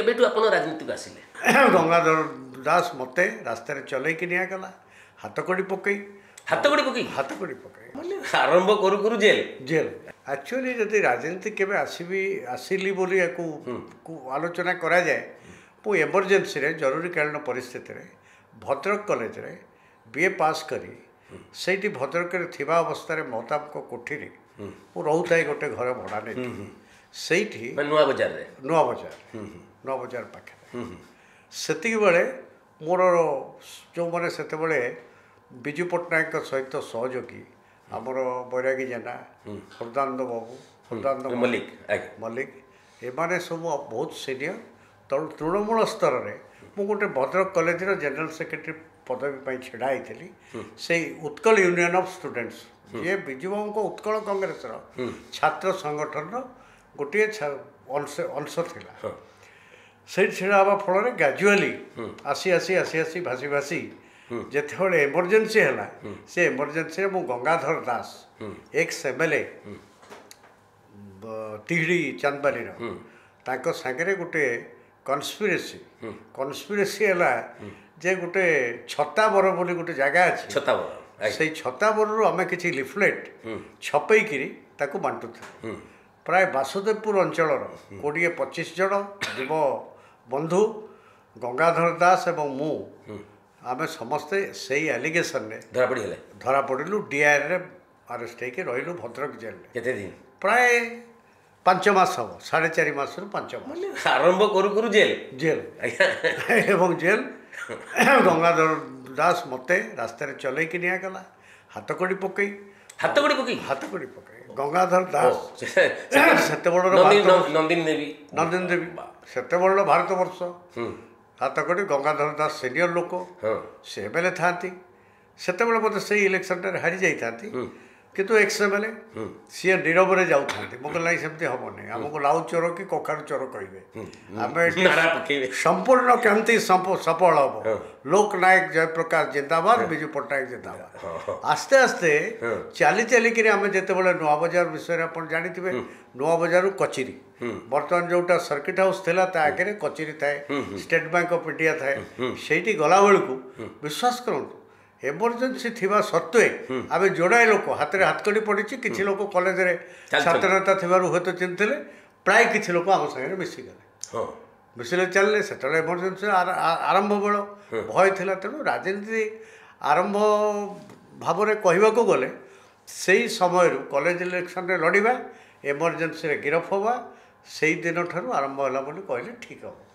केबेठू आपण राजनीति को आसिले गंगाधर दास मते रास्ता चलैक निगला हाथकड़ी पकई हाथकड़ी पकई आरंभ करू करू जेल जेल एक्चुअली जदि राजनीति केबे आसिली बोली आलोचना करा जाए मु एमरजेंसी रे जरूरीकालीन परिस्थिति रे भद्रक कॉलेज रे बीए पास करी सेठी भद्रक रे थिबा अवस्था रे महताब को कोठी रे मु रहउथाय गोटे घर भड़ा नै सेठी नुआ बजार पाखे सेतिक बेले मोर जो मैंने से विजु पट्टनायक सहित सहयोगी आमर बैरागी जेना हरदानंद बाबू हरदानंद मल्लिक एमाने सब बहुत सीनियर तृणमूल स्तर में मु गोटे भद्रक कॉलेज जनरल सेक्रेटरी पदवी छड़ा होती से उत्कल यूनियन ऑफ स्टूडेंट्स ये विजु बाबू को उत्कल कांग्रेस छात्र संगठन गोटे अंश थिला से छड़ा हवा फल ग्राजुआली आसी आसी आसी आसी भासी भासी जिते एमरजेंसी है से एमरजेंसी मु गंगाधर दास एक्स एमएलए तिहिड़ी चांदबारी ताको सांगे गोटे कन्स्पिरेसी है जे गोटे छताबर बोली गोटे जगह अच्छे से छताबर आम किसी लिफलेट छपेकरी ताको बांटुथे प्राय वासुदेवपुर अंचल 20-25 जन जीव बंधु गंगाधर दास एवं मु आमे समस्ते से एलिगेशन ने धरा पड़ू डीआर रे अरेस्ट होकर रही भद्रक जेल केते दिन प्राय 5 मास हम 4.5 मास 5 मास आरंभ करू करू जेल एवं जेल गंगाधर दास मते रास्ता चलैक निगला हाथकड़ी पकई गंगाधर दास से नंदिनी देवी से भारत वर्ष हाथकड़ी गंगाधर दास सीनियर लोक से एमएलए था से बोलते से इलेक्शन हारी जाती किंतु एक्स एमएलए सी नीरव जाऊँ मुझे सेमती हेनी आमको लाउ चोर कि कखार चोर कहे आम संपूर्ण केमती सफल हम लोकनायक जयप्रकाश जिंदाबाद विजु पट्टनायक जिंदाबाद आस्ते आस्ते चली चलिकी आम जिते नुआ बजार विषय आप जानते नुआ बजार कचेरी बर्तमान जोटा सर्किट हाउस था आगे कचेरी थाए स्टेट बैंक ऑफ इंडिया थाए से गला बेलू विश्वास करूँ एमरजेंसी थिबा सत्वे आम जोड़ाए लोक हाथ में हाथकड़ी पड़ी किसी लोक कॉलेज छात्र नेता थी हूँ तो चिन्हते प्राय किसी लोक आम सागर मिसिगले मिसिले चलने से एमरजेंसी आरंभ बेल भय था तेणु राजनीति आरंभ भाव में कहवाक गले से समय कॉलेज इलेक्शन लड़वा एमरजेंसी गिरफ हवा से दिन ठार आरंभ है कहले ठीक हम।